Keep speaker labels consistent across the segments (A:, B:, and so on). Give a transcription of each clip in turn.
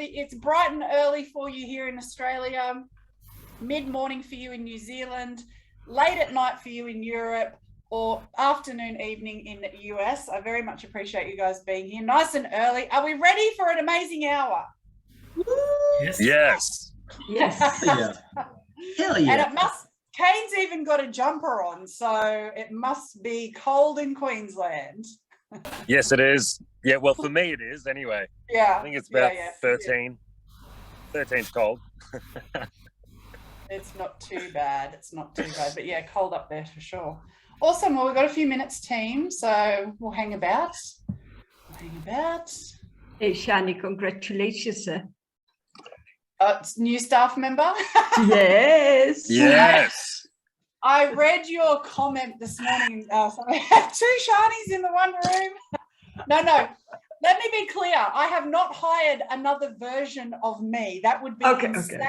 A: it's bright and early for you here in Australia, mid-morning for you in New Zealand, late at night for you in Europe, or afternoon, evening in the US. I very much appreciate you guys being here. Nice and early. Are we ready for an amazing hour?
B: Yes.
C: Yes.
D: Yes.
E: Yeah. Hell yeah.
A: And it must, Kane's even got a jumper on, so it must be cold in Queensland.
C: Yes, it is. Yeah, well, for me it is anyway.
A: Yeah.
C: I think it's about
A: yeah.
C: 13. 13's cold.
A: It's not too bad. It's not too bad. But yeah, cold up there for sure. Awesome. Well, we've got a few minutes, team, so we'll hang about.
D: Hey, Shani, congratulations.
A: It's new staff member.
D: Yes.
C: Yes.
A: I read your comment this morning. So I have 2 Shanies in the one room. No. Let me be clear. I have not hired another version of me. That would be insane. No.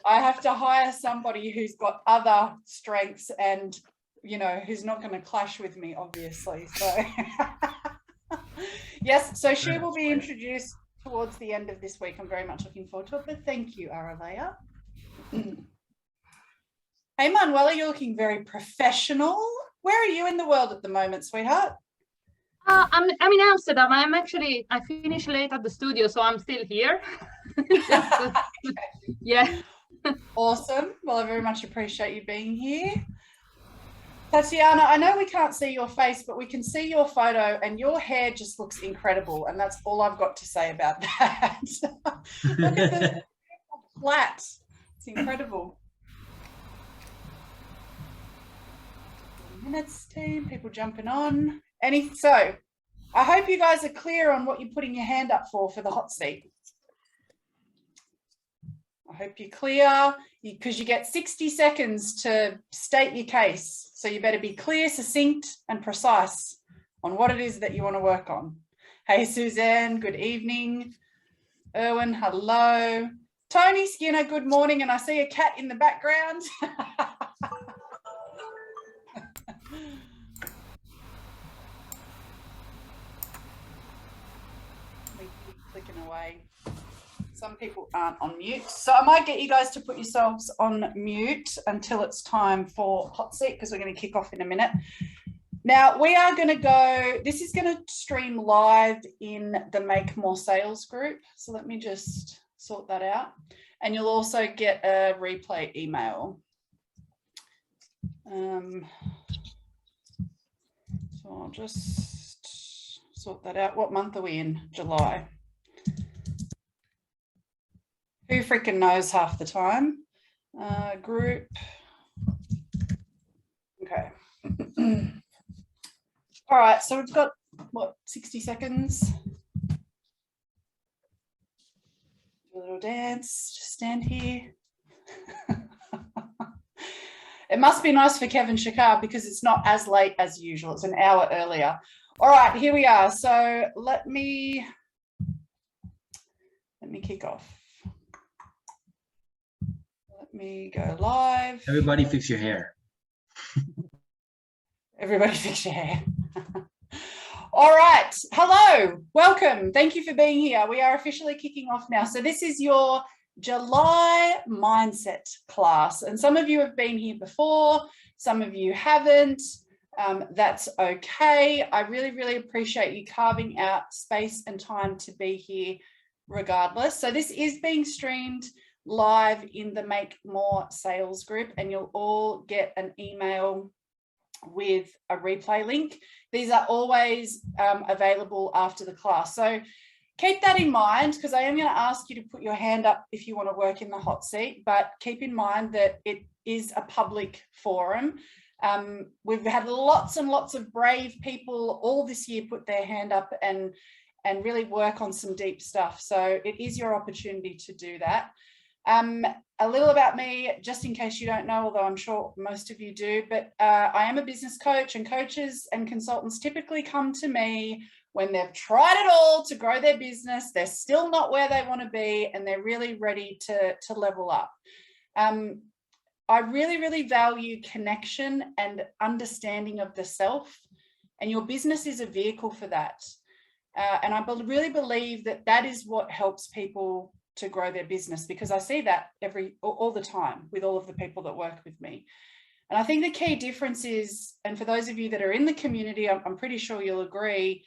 A: I have to hire somebody who's got other strengths and, who's not going to clash with me, obviously. So, yes. So she will be introduced towards the end of this week. I'm very much looking forward to it. But thank you, Aralea. Hey, Manuela, you're looking very professional. Where are you in the world at the moment, sweetheart?
F: I'm in Amsterdam. I finished late at the studio, so I'm still here. Yeah.
A: Awesome. Well, I very much appreciate you being here. Tatiana, I know we can't see your face, but we can see your photo and your hair just looks incredible. And that's all I've got to say about that. Look at the flat. It's incredible. Minutes, team, people jumping on. So I hope you guys are clear on what you're putting your hand up for the hot seat. I hope you're clear because you get 60 seconds to state your case. So you better be clear, succinct and precise on what it is that you want to work on. Hey, Suzanne, good evening. Erwin, hello. Tony Skinner, good morning. And I see a cat in the background. Clicking away. Some people aren't on mute, so I might get you guys to put yourselves on mute until it's time for hot seat because we're going to kick off in a minute. Now we are going to go, this is going to stream live in the Make More Sales group, so let me just sort that out, and you'll also get a replay email. So I'll just sort that out. What month are we in? July. Who freaking knows half the time? Group. Okay. All right, so we've got, 60 seconds? Do a little dance, just stand here. It must be nice for Kevin Shakar because it's not as late as usual. It's an hour earlier. All right, here we are. So let me kick off. Let me go live.
E: Everybody fix your hair.
A: Everybody fix your hair. All right. Hello. Welcome. Thank you for being here. We are officially kicking off now. So this is your July mindset class. And some of you have been here before. Some of you haven't. That's okay. I really, really appreciate you carving out space and time to be here regardless. So this is being streamed live in the Make More Sales group, and you'll all get an email with a replay link. These are always available after the class. So keep that in mind because I am going to ask you to put your hand up if you want to work in the hot seat, but keep in mind that it is a public forum. We've had lots and lots of brave people all this year put their hand up and really work on some deep stuff. So it is your opportunity to do that. A little about me, just in case you don't know, although I'm sure most of you do, but I am a business coach, and coaches and consultants typically come to me when they've tried it all to grow their business. They're still not where they want to be, and they're really ready to level up. I really, really value connection and understanding of the self, and your business is a vehicle for that. And I really believe that that is what helps people to grow their business, because I see that all the time with all of the people that work with me. And I think the key difference is, and for those of you that are in the community, I'm pretty sure you'll agree,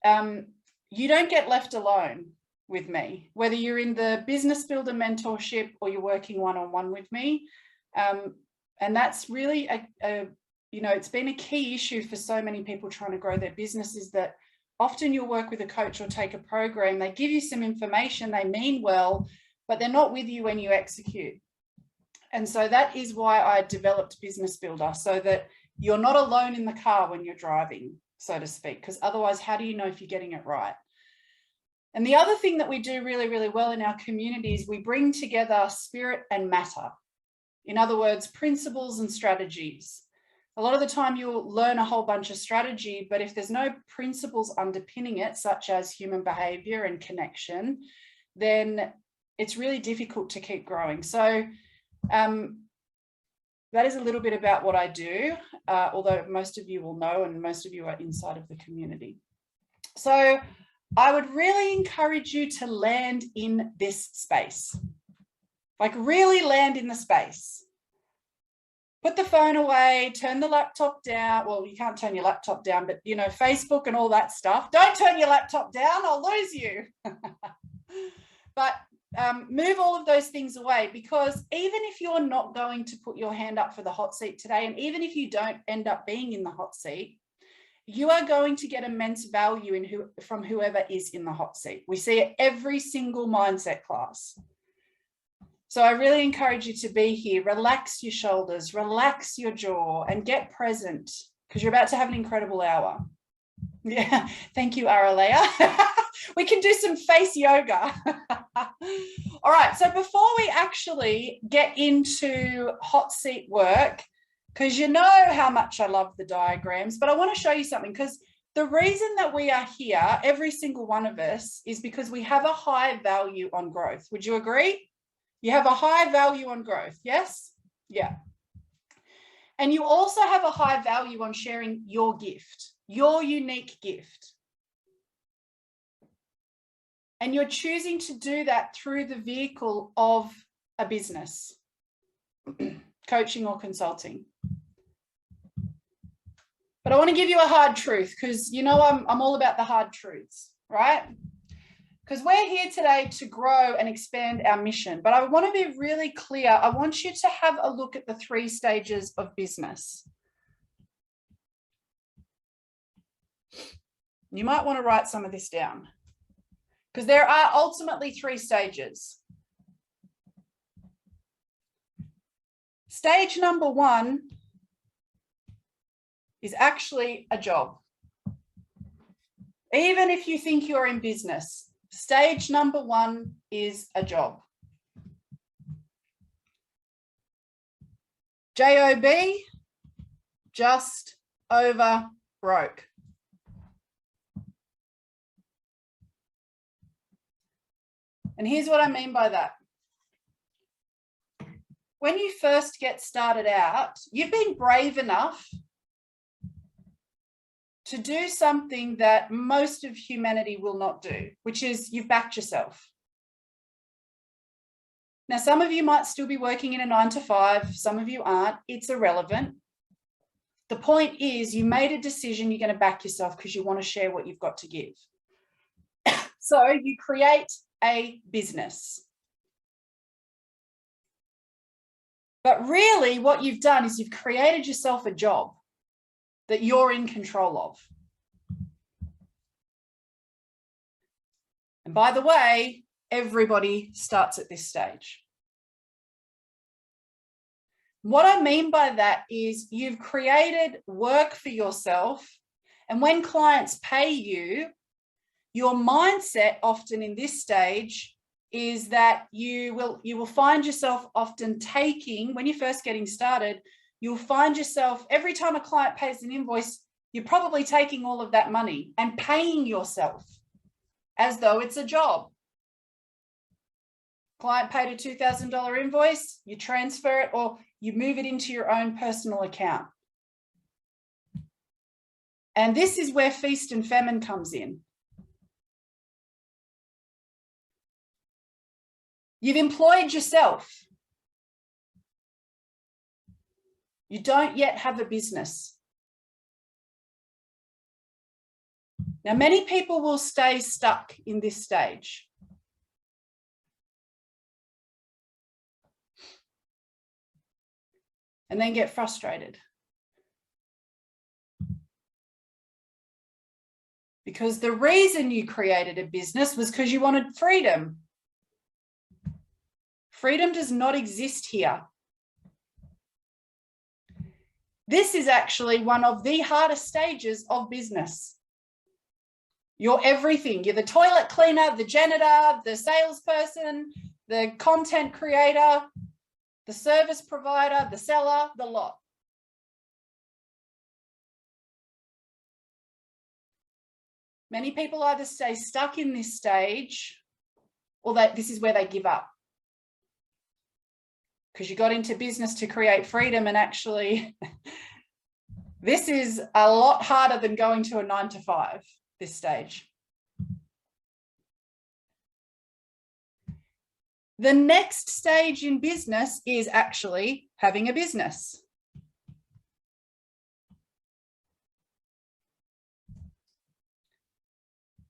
A: you don't get left alone with me, whether you're in the business builder mentorship or you're working one-on-one with me. And that's really, it's been a key issue for so many people trying to grow their business, is that often you'll work with a coach or take a program, they give you some information, they mean well, but they're not with you when you execute. And so that is why I developed Business Builder, so that you're not alone in the car when you're driving, so to speak, because otherwise, how do you know if you're getting it right? And the other thing that we do really, really well in our community is we bring together spirit and matter. In other words, principles and strategies. A lot of the time you'll learn a whole bunch of strategy, but if there's no principles underpinning it, such as human behavior and connection, then it's really difficult to keep growing. So that is a little bit about what I do, although most of you will know and most of you are inside of the community. So I would really encourage you to land in this space, like really land in the space. Put the phone away, turn the laptop down. Well, you can't turn your laptop down, but Facebook and all that stuff. Don't turn your laptop down, I'll lose you. But move all of those things away, because even if you're not going to put your hand up for the hot seat today, and even if you don't end up being in the hot seat, you are going to get immense value from whoever is in the hot seat. We see it every single mindset class. So I really encourage you to be here. Relax your shoulders, relax your jaw, and get present, because you're about to have an incredible hour. Yeah, thank you, Aralea. We can do some face yoga. All right, so before we actually get into hot seat work, because you know how much I love the diagrams, but I want to show you something, because the reason that we are here, every single one of us, is because we have a high value on growth. Would you agree? You have a high value on growth, yes? Yeah. And you also have a high value on sharing your gift, your unique gift. And you're choosing to do that through the vehicle of a business, coaching or consulting. But I want to give you a hard truth, because I'm all about the hard truths, right? Because we're here today to grow and expand our mission. But I want to be really clear. I want you to have a look at the 3 stages of business. You might want to write some of this down, because there are ultimately 3 stages. Stage number 1 is actually a job. Even if you think you're in business, stage number 1 is a job. JOB, just over broke. And here's what I mean by that. When you first get started out, you've been brave enough to do something that most of humanity will not do, which is you've backed yourself. Now, some of you might still be working in a 9 to 5, some of you aren't. It's irrelevant. The point is, you made a decision, you're going to back yourself because you want to share what you've got to give. So you create a business. But really what you've done is you've created yourself a job that you're in control of. And by the way, everybody starts at this stage. What I mean by that is you've created work for yourself, and when clients pay you, your mindset often in this stage is that you will find yourself often taking, when you're first getting started, you'll find yourself every time a client pays an invoice, you're probably taking all of that money and paying yourself as though it's a job. Client paid a $2,000 invoice, you transfer it or you move it into your own personal account. And this is where feast and famine comes in. You've employed yourself. You don't yet have a business. Now, many people will stay stuck in this stage. And then get frustrated. Because the reason you created a business was because you wanted freedom. Freedom does not exist here. This is actually one of the hardest stages of business. You're everything. You're the toilet cleaner, the janitor, the salesperson, the content creator, the service provider, the seller, the lot. Many people either stay stuck in this stage or that this is where they give up. Because you got into business to create freedom, and actually this is a lot harder than going to a 9-to-5, this stage. The next stage in business is actually having a business.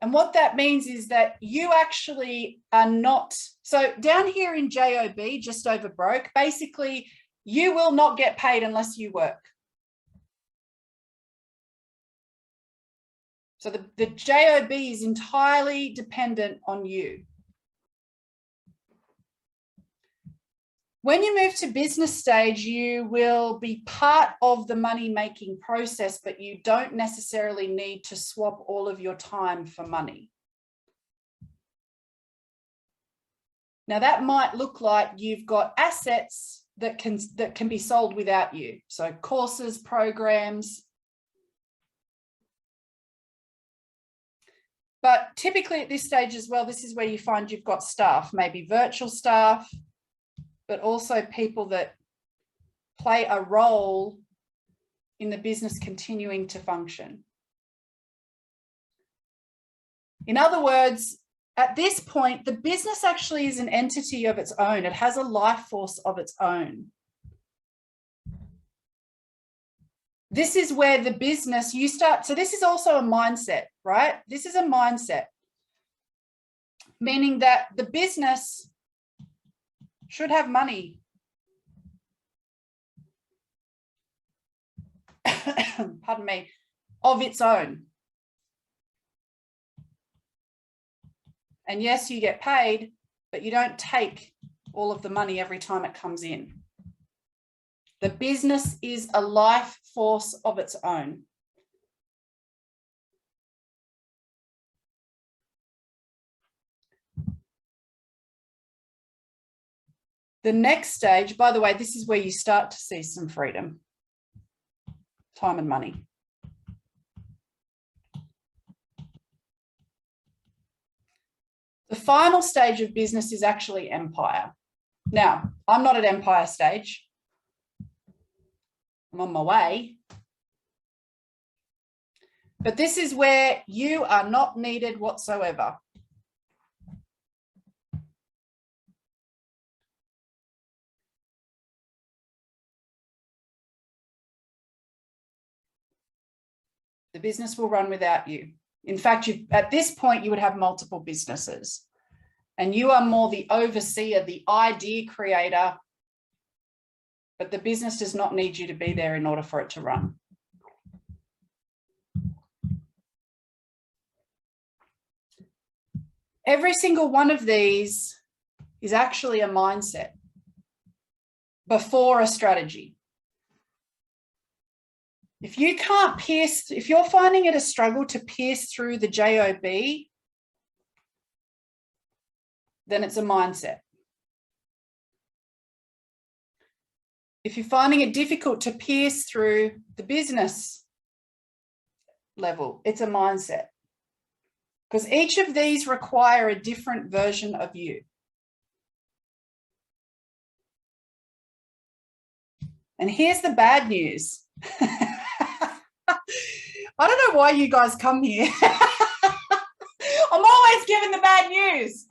A: And what that means is that you actually are not, so down here in JOB, just over broke, basically you will not get paid unless you work. So the JOB is entirely dependent on you. When you move to business stage, you will be part of the money-making process, but you don't necessarily need to swap all of your time for money. Now, that might look like you've got assets that can be sold without you. So courses, programs. But typically at this stage as well, this is where you find you've got staff, maybe virtual staff, but also people that play a role in the business continuing to function. In other words, at this point, the business actually is an entity of its own. It has a life force of its own. This is where the business, you start, so this is also a mindset, right? This is a mindset, meaning that the business should have money. Pardon me, of its own. And yes, you get paid, but you don't take all of the money every time it comes in. The business is a life force of its own. The next stage, by the way, this is where you start to see some freedom, time and money. The final stage of business is actually empire. Now, I'm not at empire stage. I'm on my way. But this is where you are not needed whatsoever. The business will run without you. In fact, at this point, you would have multiple businesses, and you are more the overseer, the idea creator, but the business does not need you to be there in order for it to run. Every single one of these is actually a mindset before a strategy. If you can't pierce, if you're finding it a struggle to pierce through the JOB, then it's a mindset. If you're finding it difficult to pierce through the business level, it's a mindset. Because each of these require a different version of you. And here's the bad news. I don't know why you guys come here. I'm always giving the bad news.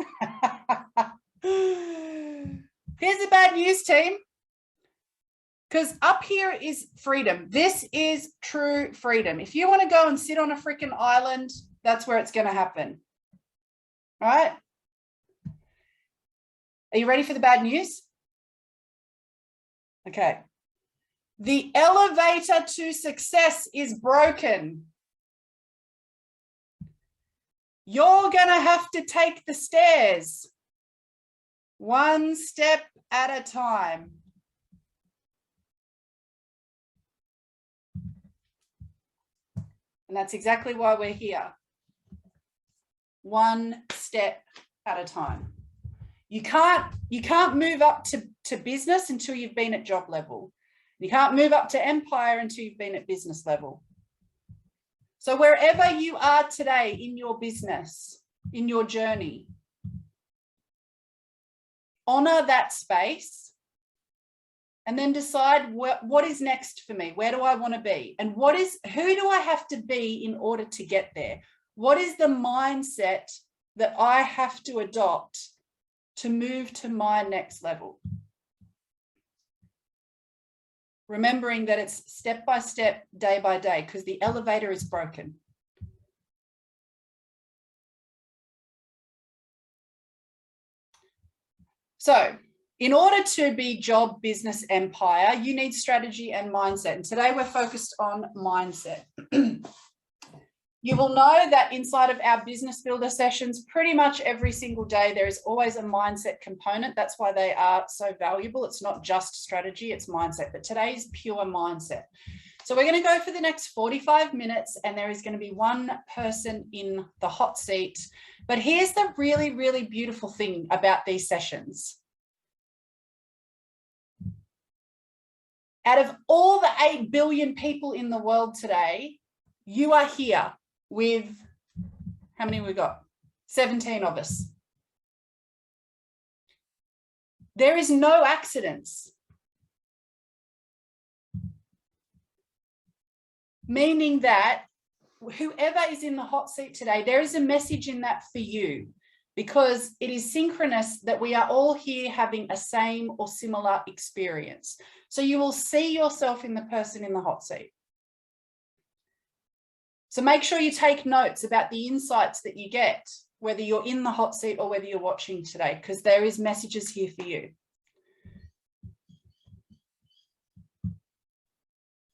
A: bad news, team. Because up here is freedom. This is true freedom. If you want to go and sit on a freaking island, that's where it's going to happen. All right? Are you ready for the bad news? Okay. The elevator to success is broken. You're going to have to take the stairs one step at a time. And that's exactly why we're here. One step at a time. You can't move up to business until you've been at job level. You can't move up to empire until you've been at business level. So wherever you are today in your business, in your journey, honor that space and then decide what is next for me? Where do I want to be? And who do I have to be in order to get there? What is the mindset that I have to adopt to move to my next level? Remembering that it's step by step, day by day, because the elevator is broken. So, in order to be job, business, empire, you need strategy and mindset. And today we're focused on mindset. You will know that inside of our business builder sessions, pretty much every single day, there is always a mindset component. That's why they are so valuable. It's not just strategy, it's mindset. But today is pure mindset. So we're going to go for the next 45 minutes and there is going to be one person in the hot seat. But here's the really, really beautiful thing about these sessions. Out of all the 8 billion people in the world today, you are here with, how many we got? 17 of us. There is no accidents. Meaning that whoever is in the hot seat today, there is a message in that for you, because it is synchronous that we are all here having a same or similar experience. So you will see yourself in the person in the hot seat. So make sure you take notes about the insights that you get, whether you're in the hot seat or whether you're watching today, because there is messages here for you.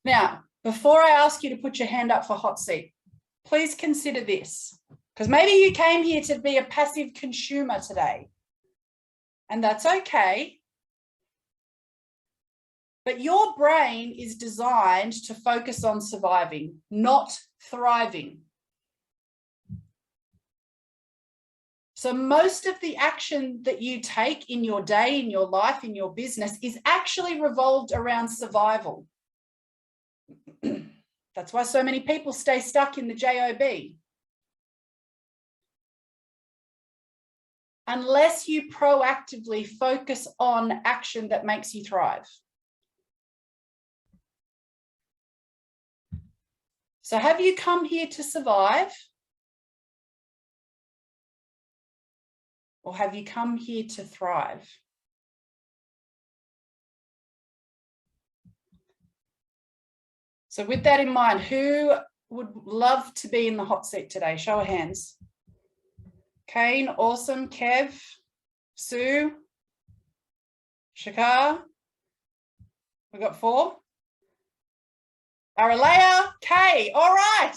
A: Now, before I ask you to put your hand up for hot seat, please consider this, because maybe you came here to be a passive consumer today, and that's okay. But your brain is designed to focus on surviving, not thriving. So most of the action that you take in your day, in your life, in your business is actually revolved around survival. That's why so many people stay stuck in the job. Unless you proactively focus on action that makes you thrive. So have you come here to survive? Or have you come here to thrive? So with that in mind, who would love to be in the hot seat today? Show of hands. Kane, awesome. Kev, Sue, Shakar. We got 4. Aralea, Kay, all right.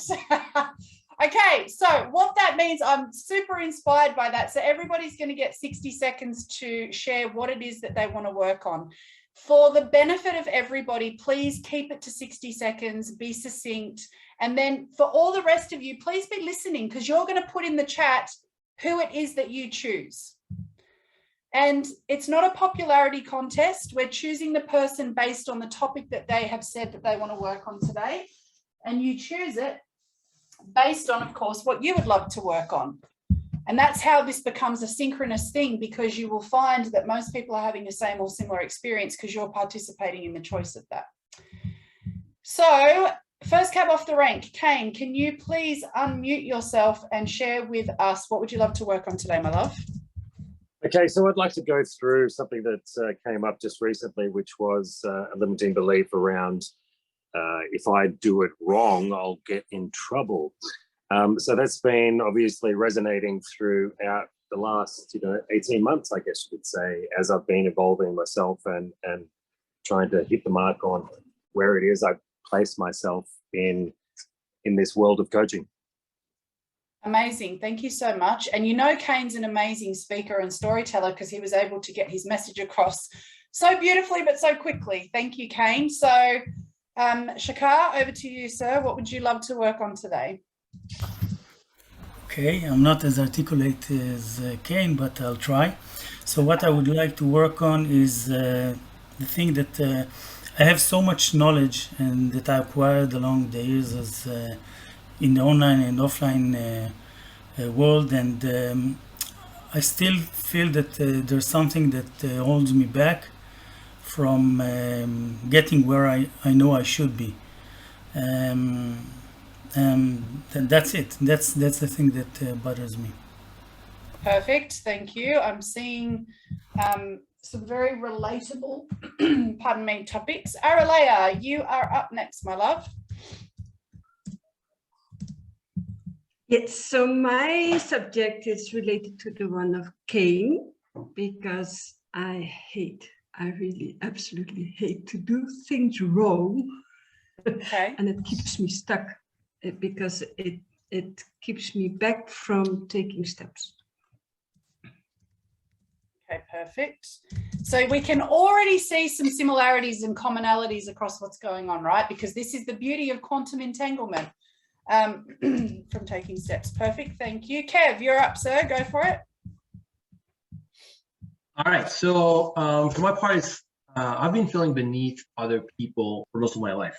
A: Okay, so what that means, I'm super inspired by that. So everybody's going to get 60 seconds to share what it is that they want to work on. For the benefit of everybody, please keep it to 60 seconds, be succinct. And then for all the rest of you, please be listening, because you're going to put in the chat who it is that you choose. And it's not a popularity contest. We're choosing the person based on the topic that they have said that they want to work on today. And you choose it based on, of course, what you would love to work on. And that's how this becomes a synchronous thing, because you will find that most people are having the same or similar experience because you're participating in the choice of that. So first cab off the rank, Kane, can you please unmute yourself and share with us what would you love to work on today, my love?
C: Okay, so I'd like to go through something that came up just recently, which was a limiting belief around if I do it wrong, I'll get in trouble. So that's been obviously resonating throughout the last 18 months, I guess you could say, as I've been evolving myself and trying to hit the mark on where it is I place myself in this world of coaching.
A: Amazing. Thank you so much. And Kane's an amazing speaker and storyteller because he was able to get his message across so beautifully but so quickly. Thank you, Kane. So Shakar, over to you, sir. What would you love to work on today?
B: Okay, I'm not as articulate as Kane, but I'll try. So what I would like to work on is the thing that I have so much knowledge and that I acquired along the years as in the online and offline world, and I still feel that there's something that holds me back from getting where I know I should be. That's it. That's the thing that bothers me.
A: Perfect. Thank you. I'm seeing some very relatable, pardon me, topics. Aralea, you are up next, my love.
D: Yes, so my subject is related to the one of Cain, because I really absolutely hate to do things wrong.
A: Okay.
D: And it keeps me stuck because it keeps me back from taking steps.
A: Okay, perfect. So we can already see some similarities and commonalities across what's going on, right? Because this is the beauty of quantum entanglement from taking steps. Perfect. Thank you. Kev, you're up, sir. Go for it.
E: All right. So for my part, it's I've been feeling beneath other people for most of my life.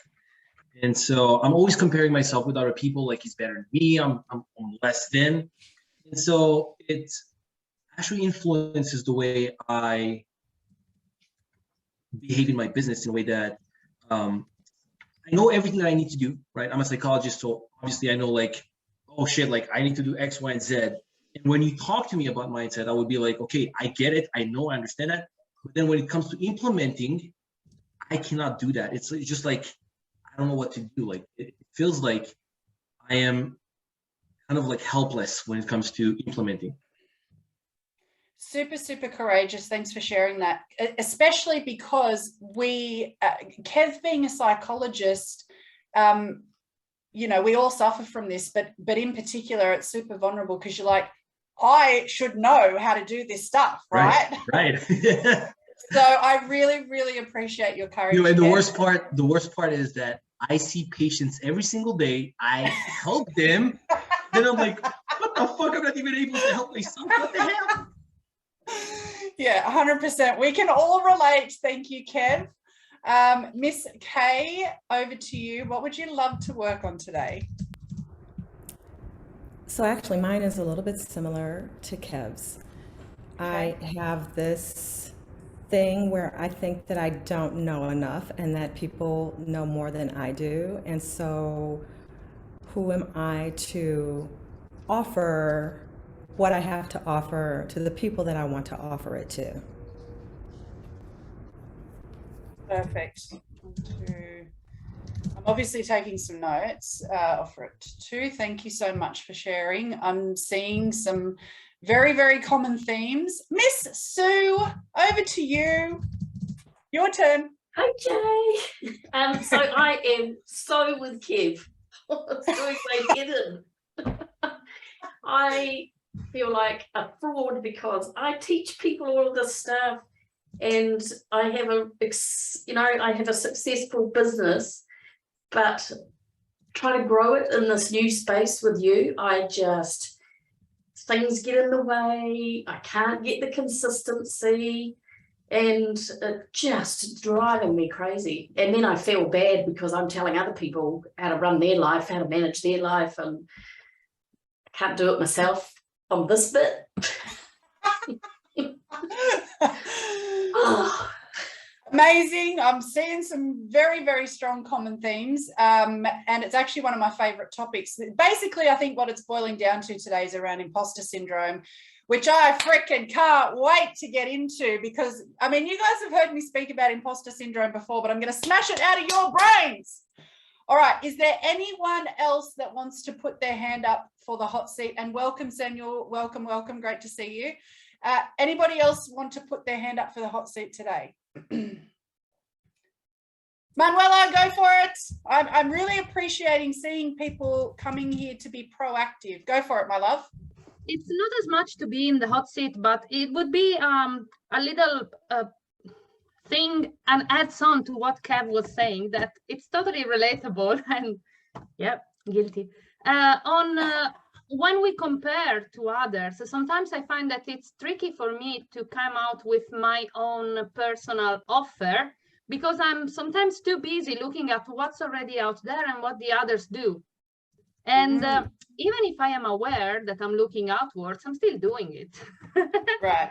E: And so I'm always comparing myself with other people, like he's better than me, I'm less than. And so it actually influences the way I behave in my business in a way that I know everything that I need to do, right? I'm a psychologist, so obviously I know like, oh shit, like I need to do X, Y, and Z. And when you talk to me about mindset, I would be like, okay, I get it, I know, I understand that. But then when it comes to implementing, I cannot do that. It's just like, I don't know what to do. Like it feels like I am kind of like helpless when it comes to implementing.
A: Super, super courageous. Thanks for sharing that, especially because Kev being a psychologist, we all suffer from this, but in particular, it's super vulnerable because you're like, I should know how to do this stuff, right?
E: Right.
A: So I really, really appreciate your courage.
E: And the worst part is that I see patients every single day. I help them. Then I'm like, what the fuck? I'm not even able to help myself. What the hell?
A: Yeah, 100%. We can all relate. Thank you, Kev. Miss Kay, over to you. What would you love to work on today?
G: So actually mine is a little bit similar to Kev's. I have this thing where I think that I don't know enough and that people know more than I do. And so who am I to offer what I have to offer to the people that I want to offer it to?
A: Perfect. I'm obviously taking some notes. Offer it to. Thank you so much for sharing. I'm seeing some very, very common themes. Miss Sue, over to you. Your turn.
H: Okay. So I am so with Kev. I feel like a fraud because I teach people all of this stuff, and I have a successful business, but trying to grow it in this new space with you, things get in the way. I can't get the consistency, and it just driving me crazy. And then I feel bad because I'm telling other people how to run their life, how to manage their life, and I can't do it myself on this bit.
A: Amazing. I'm seeing some very, very strong common themes. And it's actually one of my favorite topics. Basically, I think what it's boiling down to today is around imposter syndrome, which I frickin' can't wait to get into because, I mean, you guys have heard me speak about imposter syndrome before, but I'm going to smash it out of your brains. All right. Is there anyone else that wants to put their hand up for the hot seat? And welcome, Samuel. Welcome, welcome. Great to see you. Anybody else want to put their hand up for the hot seat today? Manuela, go for it. I'm really appreciating seeing people coming here to be proactive. Go for it, my love.
F: It's not as much to be in the hot seat, but it would be a little thing and adds on to what Kev was saying, that it's totally relatable and yeah, guilty. When we compare to others, sometimes I find that it's tricky for me to come out with my own personal offer because I'm sometimes too busy looking at what's already out there and what the others do. And even if I am aware that I'm looking outwards, I'm still doing it.
A: Right.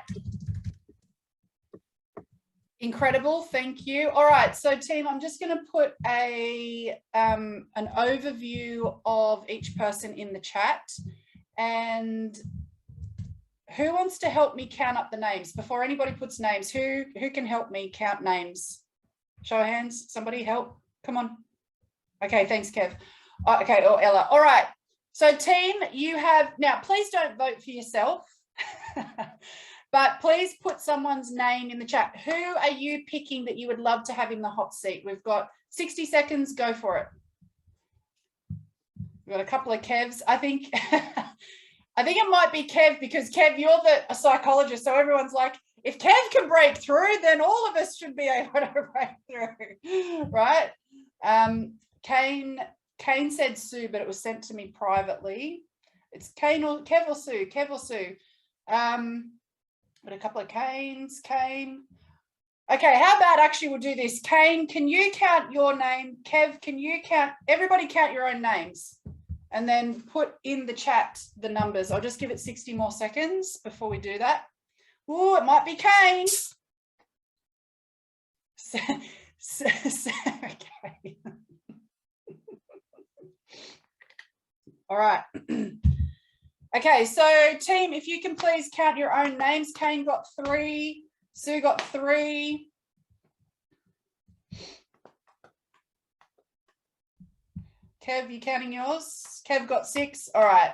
A: Incredible. Thank you. All right. So team, I'm just going to put an overview of each person in the chat. And who wants to help me count up the names before anybody puts names? Who can help me count names? Show of hands. Somebody help. Come on. Okay. Thanks, Kev. Okay. Or Ella. All right. So team, you have now, please don't vote for yourself. But please put someone's name in the chat. Who are you picking that you would love to have in the hot seat? We've got 60 seconds. Go for it. We've got a couple of Kevs. I think it might be Kev because Kev, you're a psychologist. So everyone's like, if Kev can break through, then all of us should be able to break through, right? Kane said Sue, but it was sent to me privately. It's Kev or Sue. But a couple of Kanes, Kane. Okay, how about actually we'll do this. Kane, can you count your name? Kev, can you count? Everybody count your own names and then put in the chat the numbers. I'll just give it 60 more seconds before we do that. Oh, it might be Kane. Okay. All right. Okay, so team, if you can please count your own names. Kane got 3, Sue got 3. Kev, you counting yours? Kev got 6. All right.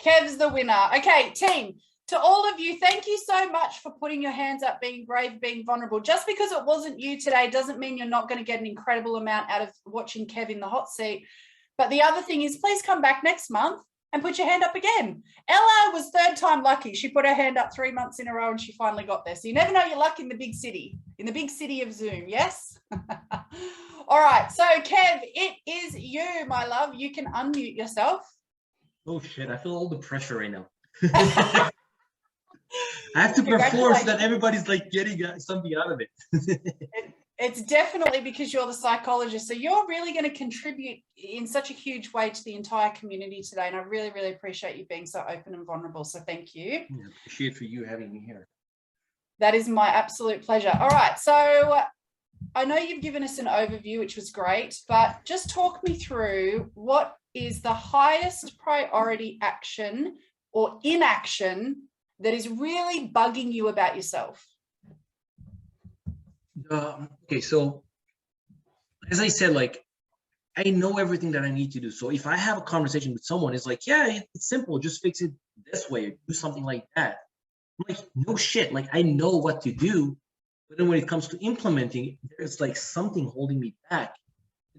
A: Kev's the winner. Okay, team, to all of you, thank you so much for putting your hands up, being brave, being vulnerable. Just because it wasn't you today doesn't mean you're not going to get an incredible amount out of watching Kev in the hot seat. But the other thing is, please come back next month and put your hand up again. Ella was 3rd time lucky. She put her hand up 3 months in a row and she finally got there. So you never know your luck in the big city of Zoom, yes? All right, so Kev, it is you, my love. You can unmute yourself.
E: Oh shit, I feel all the pressure right now. I have to perform so that everybody's like getting something out of it.
A: It's definitely because you're the psychologist. So you're really going to contribute in such a huge way to the entire community today. And I really, really appreciate you being so open and vulnerable. So thank you.
E: Yeah, appreciate for you having me here.
A: That is my absolute pleasure. All right. So I know you've given us an overview, which was great, but just talk me through what is the highest priority action or inaction that is really bugging you about yourself?
E: Okay, so as I said, like, I know everything that I need to do. So if I have a conversation with someone, it's like, yeah, it's simple. Just fix it this way, or do something like that. I'm like, no shit. Like, I know what to do. But then when it comes to implementing, there's like something holding me back.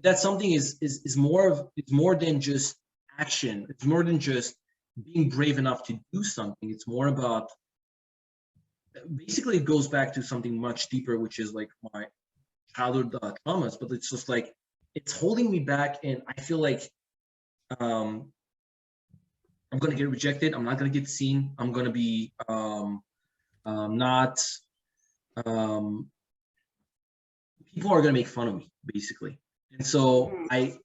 E: That something is more than just action. It's more than just being brave enough to do something. It's more about, basically it goes back to something much deeper, which is like my childhood traumas, but it's just like, it's holding me back. And I feel like I'm going to get rejected. I'm not going to get seen. I'm going to be not, people are going to make fun of me, basically. And so I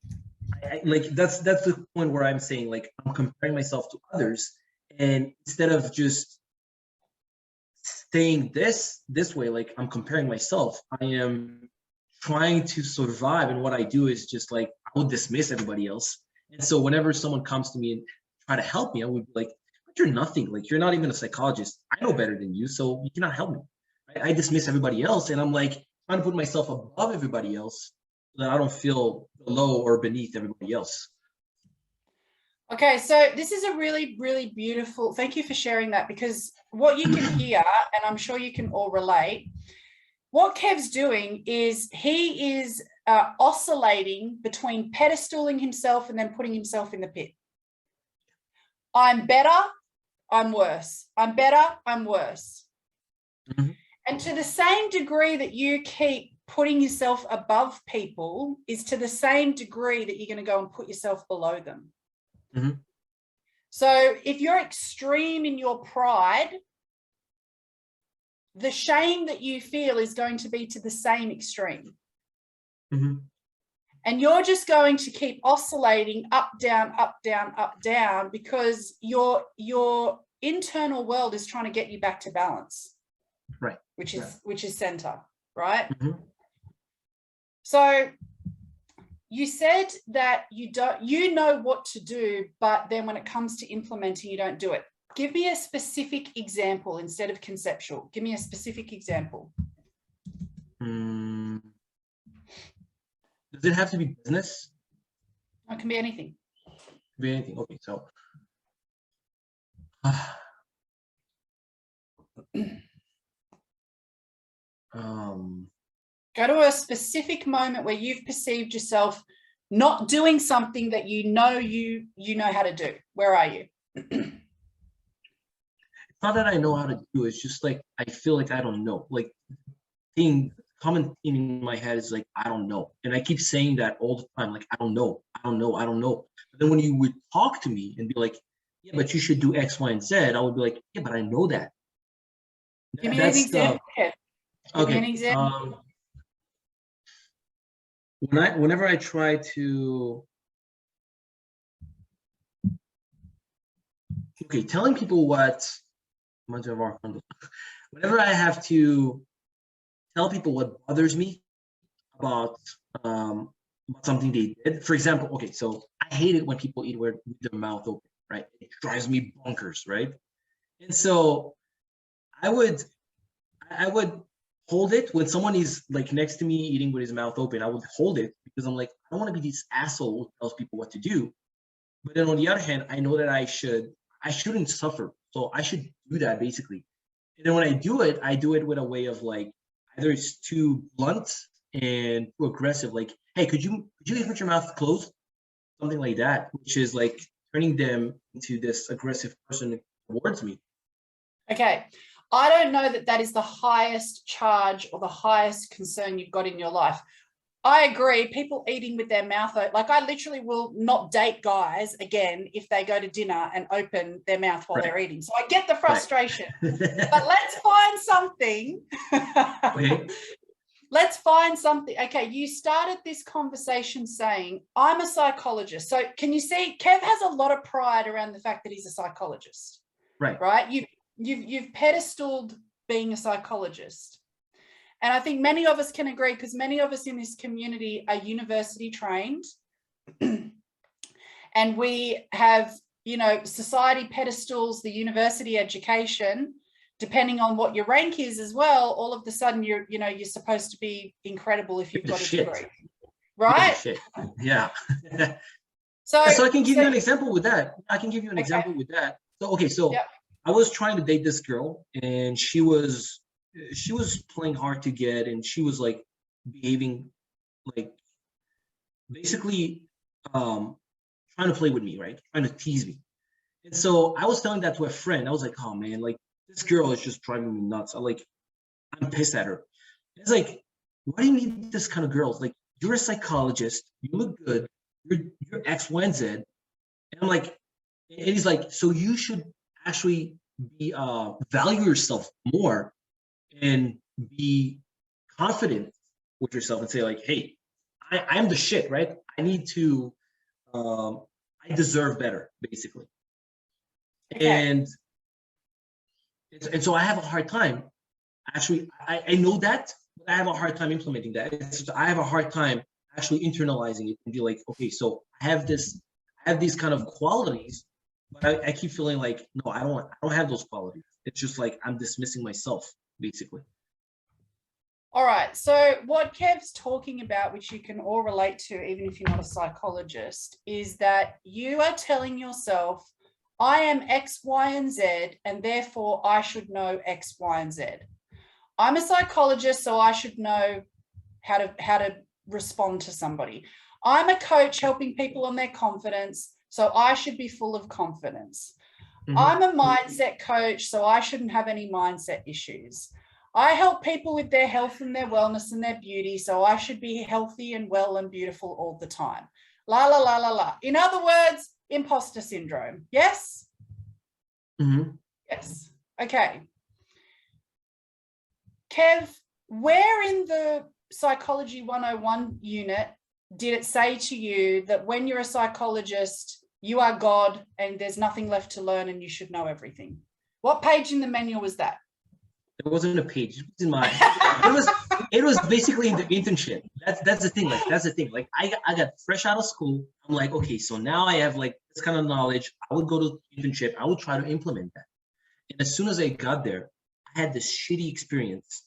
E: like, that's the point where I'm saying, like, I'm comparing myself to others, and instead of just saying this way, like I'm comparing myself. I am trying to survive, and what I do is just like I would dismiss everybody else. And so whenever someone comes to me and try to help me, I would be like, but you're nothing. Like you're not even a psychologist. I know better than you, so you cannot help me. I dismiss everybody else, and I'm like trying to put myself above everybody else so that I don't feel below or beneath everybody else.
A: Okay, so this is a really, really beautiful, thank you for sharing that, because what you can hear, and I'm sure you can all relate, what Kev's doing is he is oscillating between pedestaling himself and then putting himself in the pit. I'm better, I'm worse. I'm better, I'm worse.
E: Mm-hmm.
A: And to the same degree that you keep putting yourself above people is to the same degree that you're going to go and put yourself below them.
E: Mm-hmm.
A: So if you're extreme in your pride, the shame that you feel is going to be to the same extreme.
E: Mm-hmm.
A: And you're just going to keep oscillating up, down, up, down, up, down, because your internal world is trying to get you back to balance.
E: Right.
A: Which is center, right?
E: Mm-hmm.
A: So you said that you know what to do, but then when it comes to implementing, you don't do it. Give me a specific example instead of conceptual. Give me a specific example.
E: Does it have to be business?
A: It can be anything.
E: It can be anything. Okay, so
A: go to a specific moment where you've perceived yourself not doing something that you know how to do. Where are you?
E: It's not that I know how to do it. It's just like I feel like I don't know. Like common theme in my head is like I don't know, and I keep saying that all the time. Like I don't know. But then when you would talk to me and be like, "Yeah, but you should do X, Y, and Z," I would be like, "Yeah, but I know that."
A: Give me an example. Give me an
E: Okay.
A: example.
E: Whenever I try to, telling people whenever I have to tell people what bothers me about something they did. For example, okay, so I hate it when people eat with their mouth open, right? It drives me bonkers, right? And so I would hold it when someone is like next to me eating with his mouth open. I would hold it because I'm like, I don't want to be this asshole who tells people what to do. But then on the other hand, I know that I shouldn't suffer. So I should do that basically. And then when I do it with a way of like, either it's too blunt and too aggressive, like, hey, could you leave with your mouth closed? Something like that, which is like turning them into this aggressive person towards me.
A: Okay. I don't know that is the highest charge or the highest concern you've got in your life. I agree. People eating with their mouth open, like I literally will not date guys again if they go to dinner and open their mouth while they're eating. So I get the frustration, but let's find something.
E: Okay.
A: Let's find something. Okay. You started this conversation saying, I'm a psychologist. So can you see, Kev has a lot of pride around the fact that he's a psychologist, right? You've pedestaled being a psychologist. And I think many of us can agree, because many of us in this community are university trained and we have, society pedestals the university education, depending on what your rank is as well. All of a sudden you're supposed to be incredible if you've got a degree, right?
E: Yeah.
A: So
E: I can give you an example with that. So
A: yep.
E: I was trying to date this girl, and she was playing hard to get, and she was like behaving like basically trying to play with me, right? Trying to tease me. And so I was telling that to a friend. I was like, oh man, like this girl is just driving me nuts. I'm pissed at her. It's like, why do you need this kind of girls? Like, you're a psychologist, you look good, you're X, Y, and Z. And I'm like, and he's like, so you should actually be value yourself more and be confident with yourself and say like, hey, I'm the shit, right? I need to I deserve better, basically.
A: Okay.
E: And And so I have a hard time. Actually, I know that, but I have a hard time implementing that. I have a hard time actually internalizing it and be like, okay, so I have these kind of qualities, but I keep feeling like, no, I don't have those qualities. It's just like I'm dismissing myself, basically.
A: All right. So what Kev's talking about, which you can all relate to, even if you're not a psychologist, is that you are telling yourself, I am X, Y, and Z, and therefore I should know X, Y, and Z. I'm a psychologist, so I should know how to respond to somebody. I'm a coach helping people on their confidence, so I should be full of confidence. I'm a mindset coach, so I shouldn't have any mindset issues. I help people with their health and their wellness and their beauty, so I should be healthy and well and beautiful all the time. La, la, la, la, la. In other words, imposter syndrome. Yes? Yes. Okay. Kev, where in the Psychology 101 unit did it say to you that when you're a psychologist, you are God and there's nothing left to learn and you should know everything? What page in the manual was that?
E: It wasn't a page. It was in my. It was basically in the internship. That's the thing. Like that's the thing. Like I got fresh out of school. I'm like, okay, so now I have like this kind of knowledge. I would go to internship. I would try to implement that. And as soon as I got there, I had this shitty experience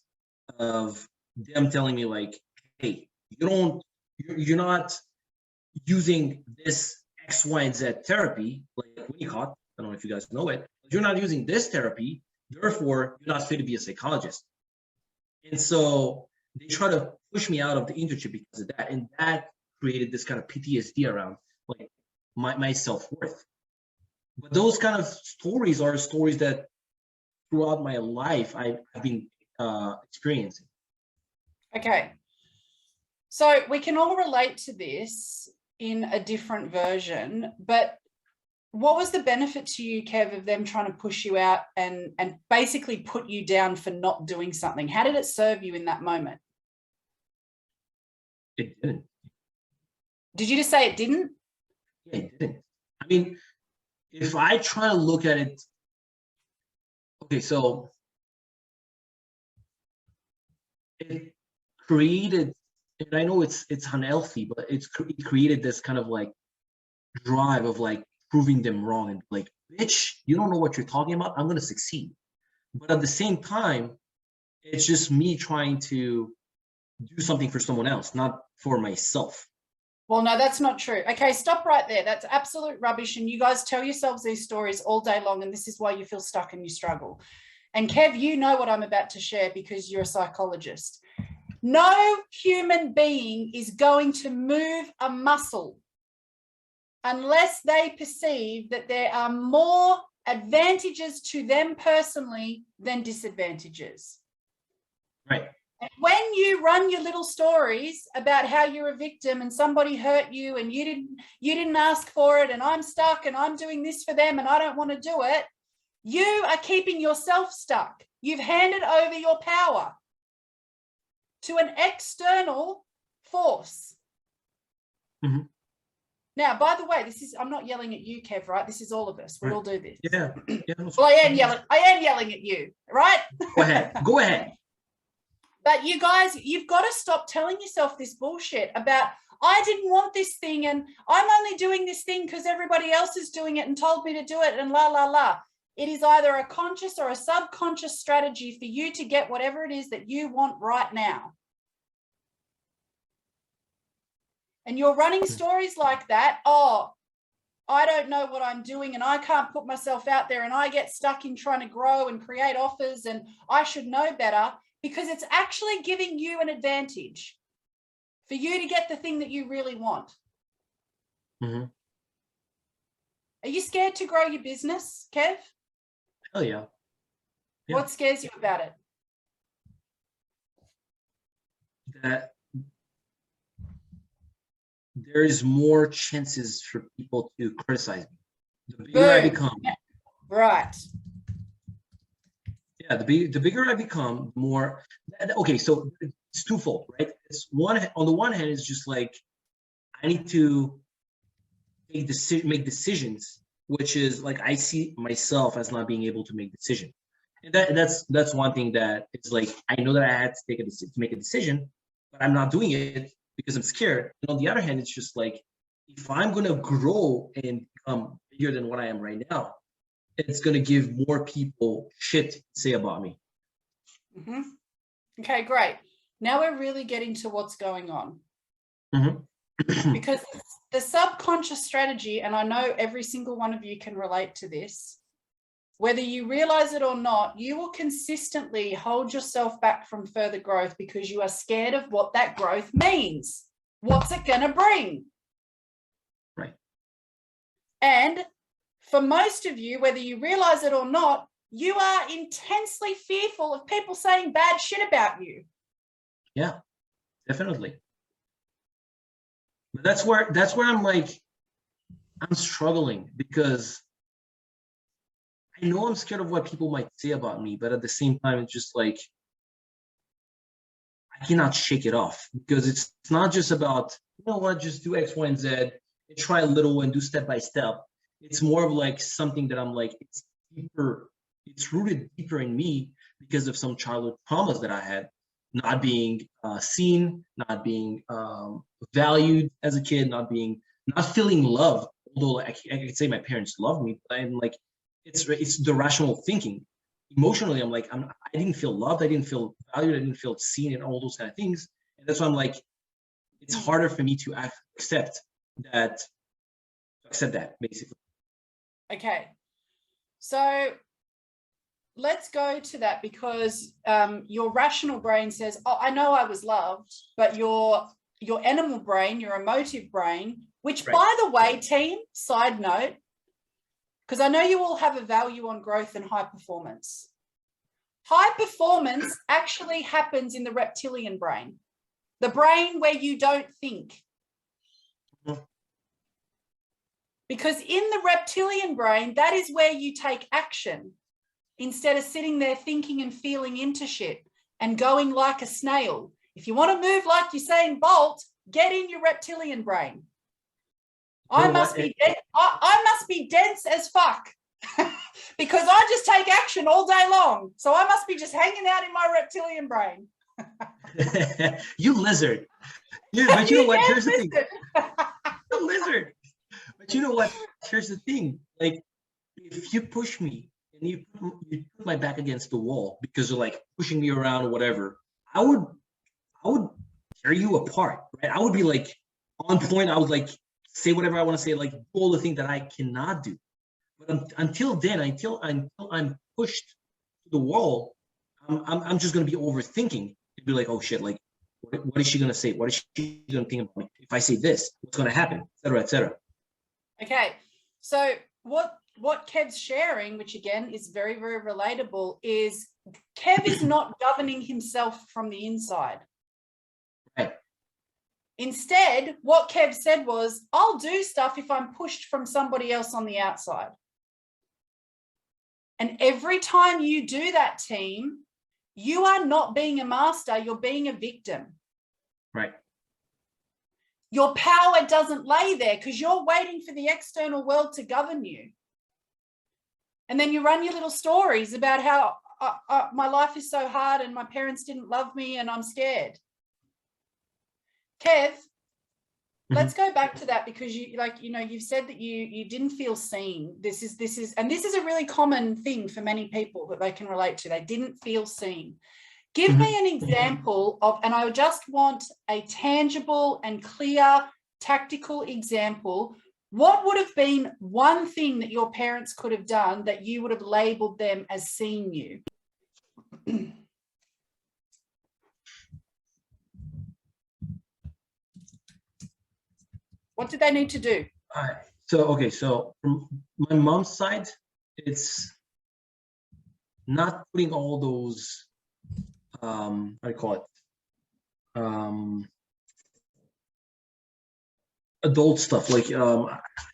E: of them telling me like, hey, you're not using this X, Y, and Z therapy, like Winnicott. I don't know if you guys know it. You're not using this therapy, therefore you're not fit to be a psychologist. And so they try to push me out of the internship because of that. And that created this kind of PTSD around like my self-worth. But those kind of stories are stories that throughout my life I've been experiencing.
A: Okay. So we can all relate to this in a different version, but what was the benefit to you, Kev, of them trying to push you out and basically put you down for not doing something? How did it serve you in that moment?
E: It didn't.
A: Did you just say it didn't?
E: Yeah, it didn't. I mean, if I try to look at it, okay, so it created, and I know it's unhealthy, but it created this kind of like drive of like proving them wrong and like, bitch, you don't know what you're talking about. I'm going to succeed. But at the same time, it's just me trying to do something for someone else, not for myself.
A: Well, no, that's not true. Okay, stop right there. That's absolute rubbish. And you guys tell yourselves these stories all day long, and this is why you feel stuck and you struggle. And Kev, you know what I'm about to share because you're a psychologist. No human being is going to move a muscle unless they perceive that there are more advantages to them personally than disadvantages.
E: Right.
A: And when you run your little stories about how you're a victim and somebody hurt you and you didn't ask for it and I'm stuck and I'm doing this for them and I don't want to do it, you are keeping yourself stuck. You've handed over your power to an external force.
E: Mm-hmm.
A: Now, by the way, I'm not yelling at you, Kev, right? This is all of us. We all do this.
E: Yeah.
A: Well, I am yelling at you, right?
E: Go ahead.
A: But you guys, you've got to stop telling yourself this bullshit about, I didn't want this thing and I'm only doing this thing because everybody else is doing it and told me to do it and la, la, la. It is either a conscious or a subconscious strategy for you to get whatever it is that you want right now. And you're running stories like that. Oh, I don't know what I'm doing and I can't put myself out there and I get stuck in trying to grow and create offers and I should know better, because it's actually giving you an advantage for you to get the thing that you really want.
E: Mm-hmm.
A: Are you scared to grow your business, Kev?
E: Hell yeah.
A: What scares you about it?
E: That there's more chances for people to criticize me. The bigger I become.
A: Right.
E: Yeah, the bigger I become, the more. Okay, so it's twofold, right? It's on the one hand, it's just like I need to make decisions, which is like I see myself as not being able to make decisions. And that's one thing that it's like, I know that I had to make a decision, but I'm not doing it because I'm scared. And on the other hand, it's just like, if I'm going to grow and become bigger than what I am right now, it's going to give more people shit to say about me.
A: Mm-hmm. Okay, great. Now we're really getting to what's going on.
E: Mm-hmm.
A: Because the subconscious strategy, and I know every single one of you can relate to this, whether you realize it or not, you will consistently hold yourself back from further growth because you are scared of what that growth means. What's it going to bring?
E: Right.
A: And for most of you, whether you realize it or not, you are intensely fearful of people saying bad shit about you.
E: Yeah, definitely. But that's where I'm like, I'm struggling because I know I'm scared of what people might say about me, but at the same time, it's just like, I cannot shake it off because it's not just about, you know what, just do X, Y, and Z and try a little and do step by step. It's more of like something that I'm like, it's deeper, it's rooted deeper in me because of some childhood traumas that I had, not being seen, not being valued as a kid, not feeling love. Although I could say my parents loved me, but I'm like, it's the rational thinking. Emotionally, I'm like, I didn't feel loved, I didn't feel valued, I didn't feel seen, and all those kind of things. And that's why I'm like, it's harder for me to accept that basically.
A: Okay, so let's go to that because your rational brain says, oh, I know I was loved, but your animal brain, your emotive brain, which
E: right.
A: By the way, team, side note, because I know you all have a value on growth and high performance. High performance actually happens in the reptilian brain, the brain where you don't think.
E: Mm-hmm.
A: Because in the reptilian brain, that is where you take action instead of sitting there thinking and feeling into shit and going like a snail. If you want to move like Usain Bolt, get in your reptilian brain. I must be dense as fuck because I just take action all day long. So I must be just hanging out in my reptilian brain.
E: You lizard. Yeah, but you know what? Here's the thing. You lizard. But you know what? Here's the thing. Like, if you push me and you put my back against the wall because you're like pushing me around or whatever, I would tear you apart, right? I would be like on point. I would like say whatever I want to say, like all the things that I cannot do. But until then, until I'm pushed to the wall, I'm just gonna be overthinking. It'd be like, oh shit, like what is she gonna say? What is she gonna think about me? If I say this, what's gonna happen? Et cetera, et cetera.
A: Okay, so what Kev's sharing, which again is very, very relatable, is Kev is not governing himself from the inside.
E: Right.
A: Instead, what Kev said was, I'll do stuff if I'm pushed from somebody else on the outside. And every time you do that, team, you are not being a master, you're being a victim.
E: Right.
A: Your power doesn't lay there because you're waiting for the external world to govern you. And then you run your little stories about how my life is so hard and my parents didn't love me and I'm scared. Kev, let's go back to that because you've said that you didn't feel seen. This is a really common thing for many people that they can relate to. They didn't feel seen. Give me an example of, and I just want a tangible and clear tactical example. What would have been one thing that your parents could have done that you would have labeled them as seeing you? What did they need to do?
E: All right. So from my mom's side, it's not putting all those how do you call it? Adult stuff like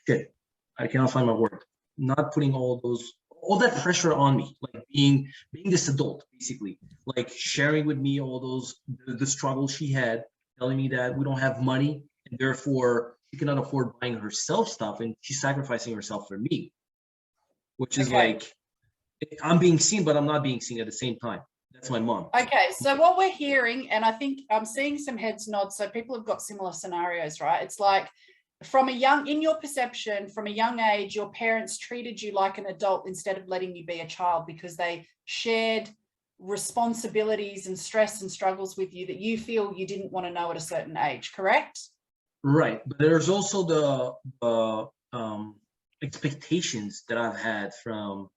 E: shit. I cannot find my word. Not putting all that pressure on me, like being this adult, basically, like sharing with me all those the struggles she had, telling me that we don't have money and therefore she cannot afford buying herself stuff and she's sacrificing herself for me, which is like, I'm being seen, but I'm not being seen at the same time. That's my mom.
A: Okay, so what we're hearing, and I think I'm seeing some heads nod, so people have got similar scenarios, right? It's like in your perception, from a young age, your parents treated you like an adult instead of letting you be a child because they shared responsibilities and stress and struggles with you that you feel you didn't want to know at a certain age, correct?
E: Right, but there's also the expectations that I've had from,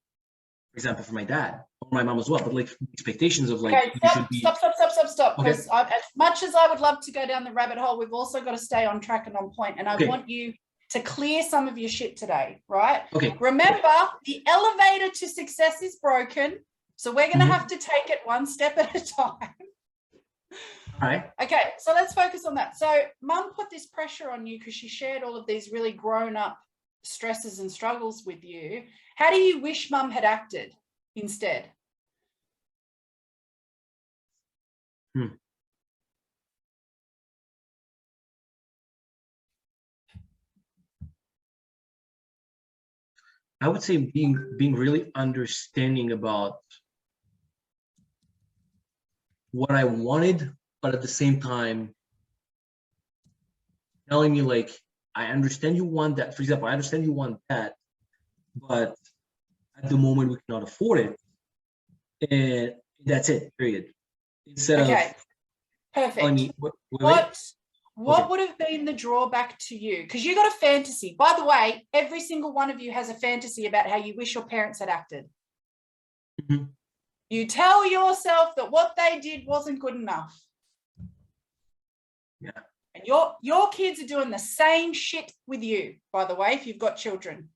E: for example, from my dad or my mom as well, but like expectations of like,
A: okay,
E: you should be.
A: Stop.
E: Okay.
A: Because as much as I would love to go down the rabbit hole, we've also got to stay on track and on point. And I want you to clear some of your shit today, right?
E: Okay.
A: Remember, the elevator to success is broken. So we're going to have to take it one step at a time.
E: All right.
A: Okay, so let's focus on that. So mum put this pressure on you because she shared all of these really grown up stresses and struggles with you. How do you wish mum had acted instead?
E: I would say being really understanding about what I wanted, but at the same time telling me like, I understand you want that. For example, I understand you want that, but at the moment we cannot afford it. And that's it, period. Instead of
A: perfect.
E: telling me
A: What would have been the drawback to you? Because you got a fantasy. By the way, every single one of you has a fantasy about how you wish your parents had acted.
E: Mm-hmm.
A: You tell yourself that what they did wasn't good enough.
E: Yeah.
A: And your kids are doing the same shit with you, by the way, if you've got children.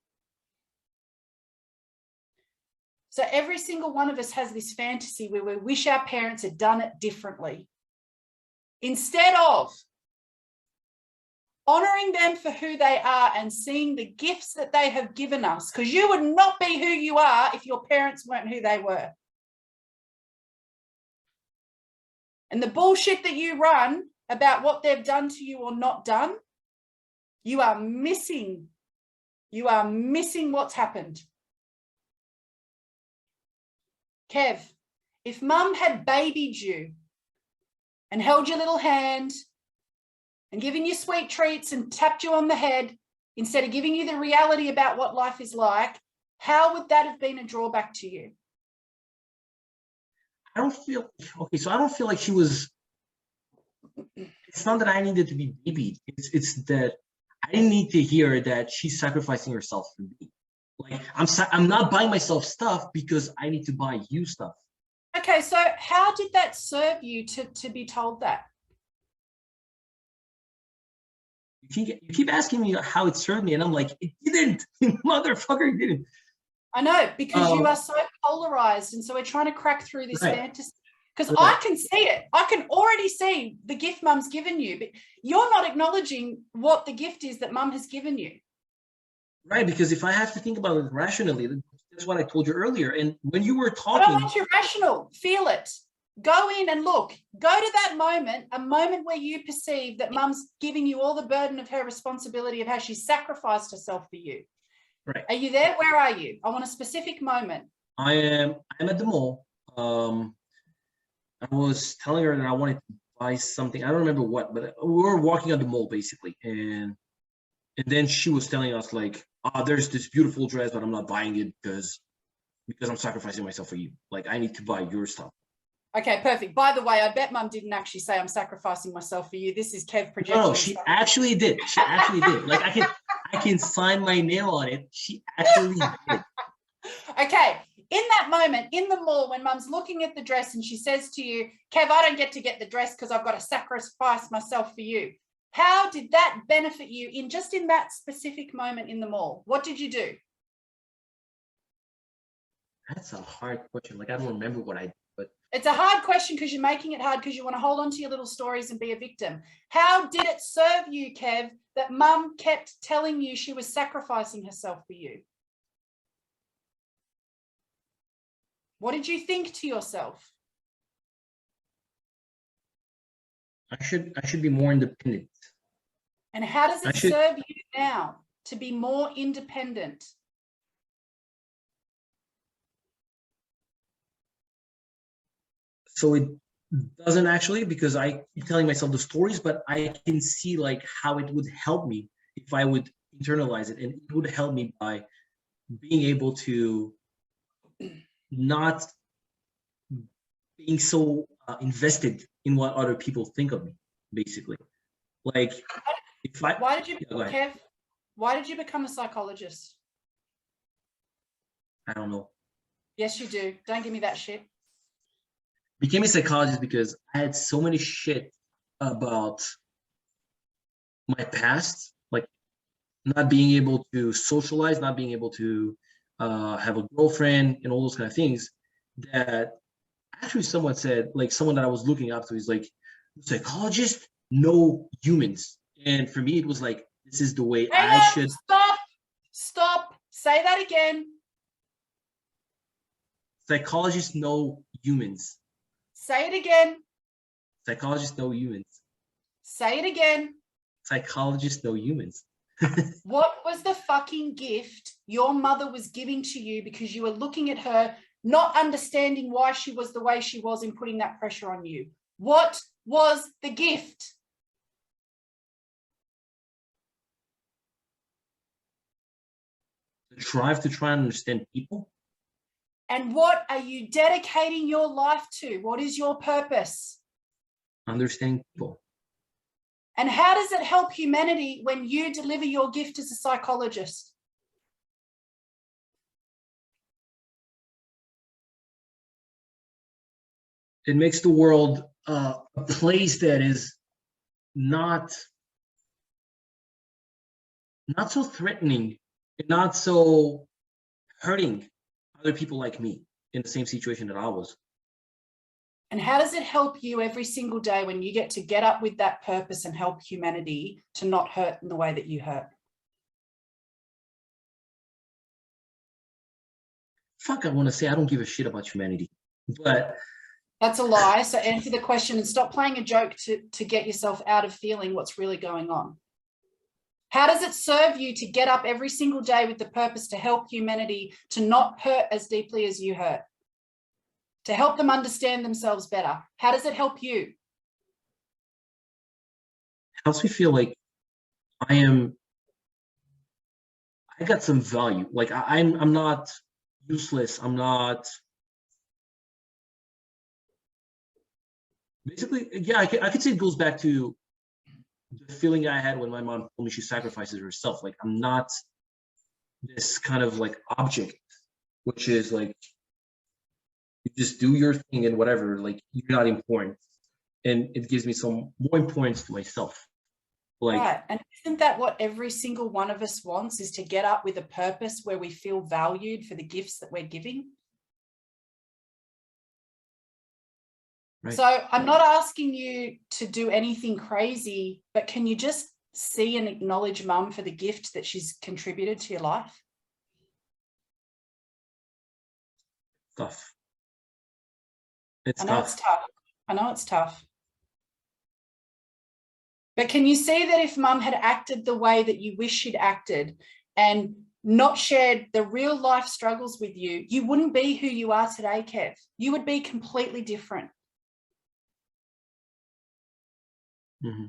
A: So every single one of us has this fantasy where we wish our parents had done it differently. Instead of honoring them for who they are and seeing the gifts that they have given us, because you would not be who you are if your parents weren't who they were. And the bullshit that you run about what they've done to you or not done, you are missing what's happened. Kev, if mum had babied you and held your little hand and given you sweet treats and tapped you on the head instead of giving you the reality about what life is like, how would that have been a drawback to you?
E: I don't feel like she was. It's not that I needed to be babied. It's that I didn't need to hear that she's sacrificing herself for me. Like I'm not buying myself stuff because I need to buy you stuff.
A: Okay, so how did that serve you to be told that?
E: You keep asking me how it served me, and I'm like, it didn't, motherfucker, it didn't.
A: I know, because you are so polarized, and so we're trying to crack through this fantasy. Because I can see it. I can already see the gift mum's given you, but you're not acknowledging what the gift is that mum has given you.
E: Right, because if I have to think about it rationally, that's what I told you earlier. And when you were talking,
A: I don't want you rational. Feel it. Go in and look. Go to that moment, a moment where you perceive that mum's giving you all the burden of her responsibility of how she sacrificed herself for you.
E: Right.
A: Are you there? Where are you? I want a specific moment.
E: I'm at the mall. I was telling her that I wanted to buy something. I don't remember what, but we were walking on the mall basically, and then she was telling us like, there's this beautiful dress, but I'm not buying it because I'm sacrificing myself for you. Like, I need to buy your stuff.
A: Okay, perfect. By the way, I bet mum didn't actually say I'm sacrificing myself for you. This is Kev projecting.
E: No, she actually did. She actually did. Like, I can sign my name on it. She actually did.
A: Okay. In that moment, in the mall, when mum's looking at the dress and she says to you, Kev, I don't get to get the dress because I've got to sacrifice myself for you. How did that benefit you in that specific moment in the mall? What did you do?
E: That's a hard question. Like, I don't remember what I did, but
A: it's a hard question because you're making it hard because you want to hold on to your little stories and be a victim. How did it serve you, Kev, that mum kept telling you she was sacrificing herself for you? What did you think to yourself?
E: I should be more independent.
A: And how does it serve you now to be more independent?
E: So it doesn't actually, because I keep telling myself the stories, but I can see like how it would help me if I would internalize it, and it would help me by being able to not being so invested in what other people think of me, basically. Like if I
A: Why did you,
E: yeah, go ahead.
A: Kev, why did you become a psychologist?
E: I don't know.
A: Yes, you do. Don't give me that shit.
E: Became a psychologist because I had so many shit about my past, like not being able to socialize, not being able to have a girlfriend and all those kind of things, that actually someone said, like someone that I was looking up to is like, psychologists know humans. And for me, it was like, this is the way
A: Hang
E: I
A: on,
E: should.
A: Stop. Say that again.
E: Psychologists know humans.
A: Say it again.
E: Psychologists know humans.
A: Say it again.
E: Psychologists know humans.
A: What was the fucking gift your mother was giving to you because you were looking at her, not understanding why she was the way she was and putting that pressure on you? What was the gift?
E: The drive to try and understand people.
A: And what are you dedicating your life to? What is your purpose?
E: Understanding people.
A: And how does it help humanity when you deliver your gift as a psychologist?
E: It makes the world a place that is not so threatening and not so hurting other people like me in the same situation that I was.
A: And how does it help you every single day when you get to get up with that purpose and help humanity to not hurt in the way that you hurt?
E: Fuck, I want to say I don't give a shit about humanity, but
A: that's a lie. So answer the question and stop playing a joke to get yourself out of feeling what's really going on. How does it serve you to get up every single day with the purpose to help humanity to not hurt as deeply as you hurt? To help them understand themselves better? How does it help you?
E: It helps me feel like I got some value. Like I'm not useless. I'm not. Basically, yeah, I could say it goes back to the feeling I had when my mom told me she sacrifices herself. Like I'm not this kind of like object, which is like you just do your thing and whatever. Like you're not important, and it gives me some more importance to myself. Like,
A: right. And isn't that what every single one of us wants, is to get up with a purpose where we feel valued for the gifts that we're giving?
E: right.
A: So I'm not asking you to do anything crazy, but can you just see and acknowledge mum for the gift that she's contributed to your life?
E: Tough.
A: I know it's tough. I know it's tough. But can you see that if mum had acted the way that you wish she'd acted and not shared the real life struggles with you, you wouldn't be who you are today, Kev. You would be completely different.
E: Mm-hmm.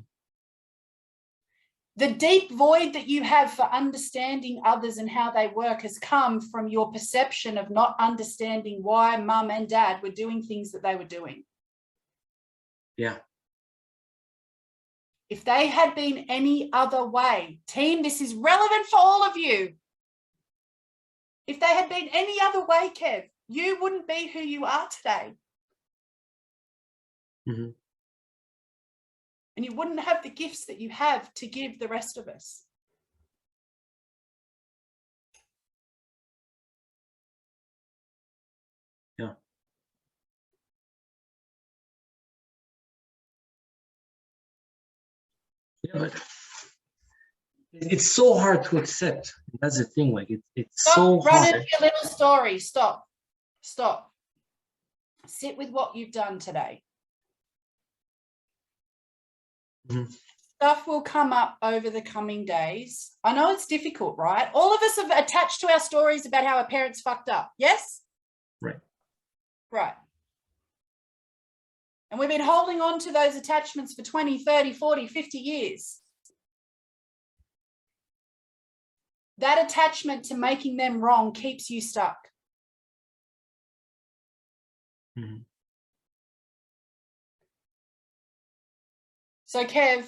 A: The deep void that you have for understanding others and how they work has come from your perception of not understanding why mum and dad were doing things that they were doing.
E: Yeah.
A: If they had been any other way, team, this is relevant for all of you. If they had been any other way, Kev, you wouldn't be who you are today.
E: Mm-hmm.
A: And you wouldn't have the gifts that you have to give the rest of us.
E: Yeah. Yeah, but it's so hard to accept. That's the thing. Like it's
A: Stop
E: so
A: running
E: hard.
A: your little story. Stop. Stop. Sit with what you've done today.
E: Mm-hmm.
A: Stuff will come up over the coming days. I know it's difficult, right? All of us have attached to our stories about how our parents fucked up. Yes?
E: Right.
A: Right. And we've been holding on to those attachments for 20, 30, 40, 50 years. That attachment to making them wrong keeps you stuck.
E: Mm-hmm.
A: So, Kev,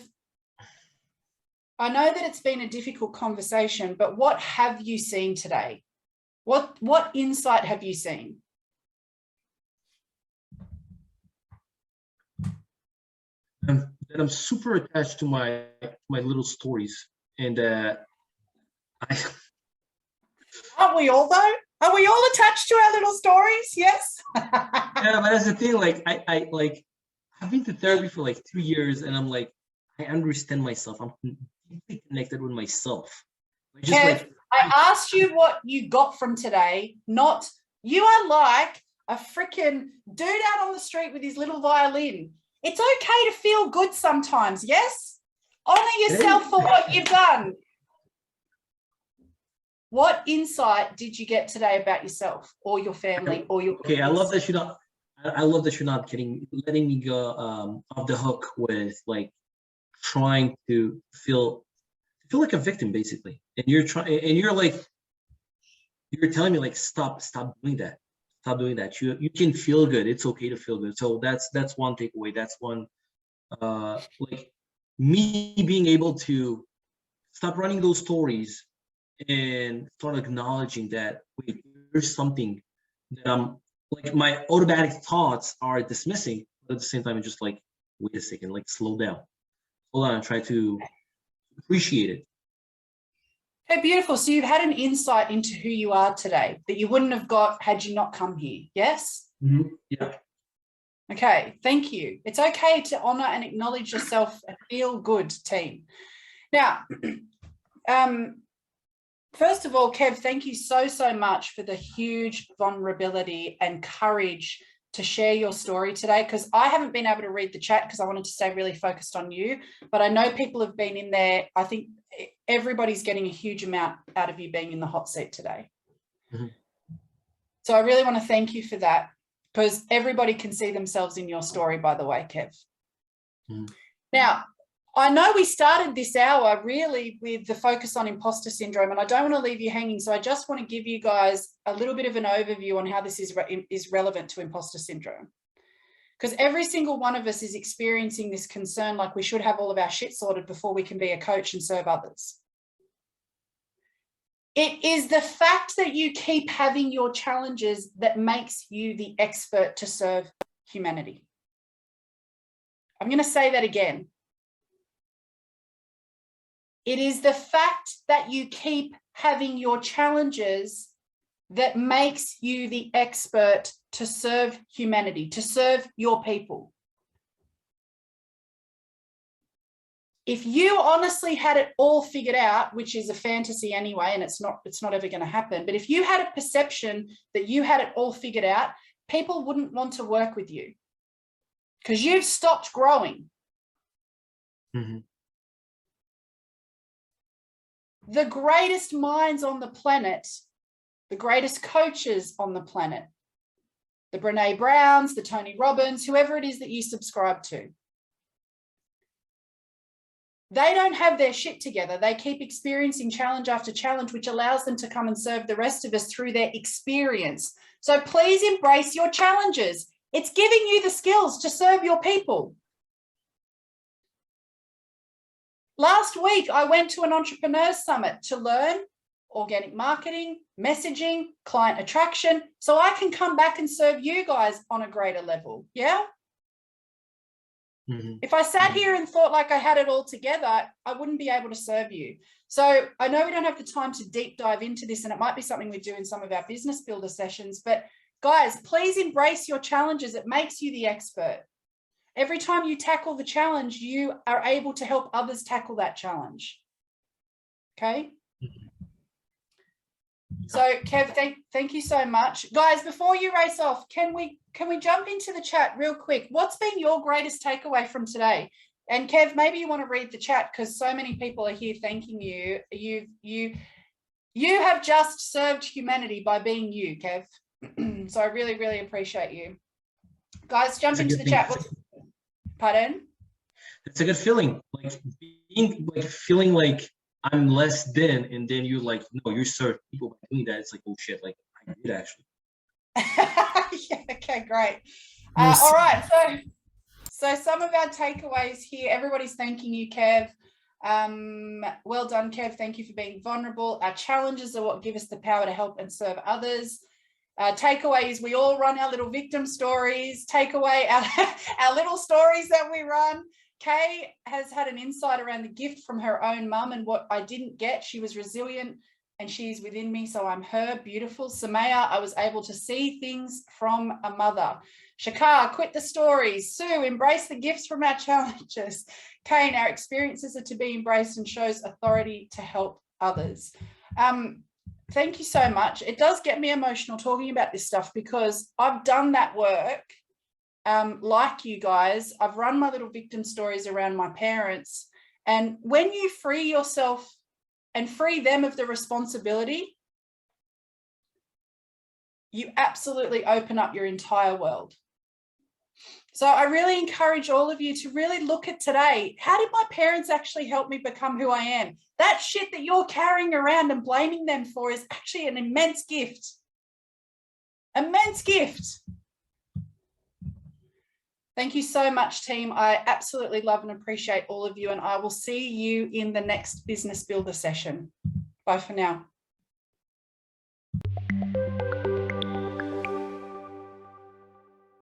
A: I know that it's been a difficult conversation, but what have you seen today? What insight have you seen?
E: That I'm super attached to my little stories, and
A: Aren't we all though? Are we all attached to our little stories? Yes.
E: yeah, but that's the thing. Like I like I've been to therapy for like 2 years, and I'm like, I understand myself. I'm deeply connected with myself. Like, just
A: Kev,
E: like
A: I asked you what you got from today, not you are like a freaking dude out on the street with his little violin. It's okay to feel good sometimes, yes? Honor yourself for what you've done. What insight did you get today about yourself or your family or your
E: okay.
A: kids?
E: I love that you're not. I love that you're not letting me go off the hook with like trying to feel like a victim, basically. And you're trying, and you're telling me like stop doing that. Stop doing that. You can feel good. It's okay to feel good. So that's one takeaway. That's one like me being able to stop running those stories and start acknowledging that wait, there's something that I'm like my automatic thoughts are dismissing, but at the same time it's just like, wait a second, like slow down. Hold on, and try to appreciate it.
A: Hey, beautiful. So you've had an insight into who you are today that you wouldn't have got had you not come here. Yes?
E: Mm-hmm. Yeah.
A: Okay, thank you. It's okay to honor and acknowledge yourself and feel good, team. Now, first of all, Kev, thank you so much for the huge vulnerability and courage to share your story today, because I haven't been able to read the chat because I wanted to stay really focused on you, but I know people have been in there. I think everybody's getting a huge amount out of you being in the hot seat today.
E: Mm-hmm.
A: So I really want to thank you for that, because everybody can see themselves in your story, by the way, Kev.
E: Mm-hmm.
A: Now, I know we started this hour really with the focus on imposter syndrome, and I don't want to leave you hanging. So I just want to give you guys a little bit of an overview on how this is relevant to imposter syndrome. Because every single one of us is experiencing this concern, like we should have all of our shit sorted before we can be a coach and serve others. It is the fact that you keep having your challenges that makes you the expert to serve humanity. I'm going to say that again. It is the fact that you keep having your challenges that makes you the expert to serve humanity, to serve your people. If you honestly had it all figured out, which is a fantasy anyway, and it's not ever going to happen, but if you had a perception that you had it all figured out, people wouldn't want to work with you because you've stopped growing.
E: Mm-hmm.
A: The greatest minds on the planet, the greatest coaches on the planet, the Brene Browns, the Tony Robbins, whoever it is that you subscribe to, they don't have their shit together. They keep experiencing challenge after challenge, which allows them to come and serve the rest of us through their experience. So please embrace your challenges. It's giving you the skills to serve your people. Last week, I went to an entrepreneurs summit to learn organic marketing, messaging, client attraction, so I can come back and serve you guys on a greater level. Yeah.
E: Mm-hmm.
A: If I sat here and thought like I had it all together, I wouldn't be able to serve you. So I know we don't have the time to deep dive into this, and it might be something we do in some of our business builder sessions, but guys, please embrace your challenges. It makes you the expert. Every time you tackle the challenge, you are able to help others tackle that challenge. Okay. So Kev, thank you so much. Guys, before you race off, can we jump into the chat real quick? What's been your greatest takeaway from today? And Kev, maybe you want to read the chat because so many people are here thanking you. You have just served humanity by being you, Kev. So I really, really appreciate you. Guys, jump into the chat. Pardon?
E: It's a good feeling, like feeling like I'm less than, and then you're like, no, you serve people by doing that. It's like, oh shit, like I did actually.
A: Yeah, okay, great.
B: Yes.
A: All right, so some of our takeaways here. Everybody's thanking you, Kev. Well done, Kev. Thank you for being vulnerable. Our challenges are what give us the power to help and serve others. Takeaways, we all run our little victim stories. Takeaway, our little stories that we run. Kay has had an insight around the gift from her own mum and what I didn't get. She was resilient and she's within me, so I'm her. Beautiful. Samaya, I was able to see things from a mother. Shakar, quit the stories. Sue, embrace the gifts from our challenges. Kane, our experiences are to be embraced and shows authority to help others. Thank you so much. It does get me emotional talking about this stuff because I've done that work. Like you guys, I've run my little victim stories around my parents. And when you free yourself and free them of the responsibility, you absolutely open up your entire world. So I really encourage all of you to really look at today. How did my parents actually help me become who I am? That shit that you're carrying around and blaming them for is actually an immense gift. Immense gift. Thank you so much, team. I absolutely love and appreciate all of you, and I will see you in the next Business Builder session. Bye for now.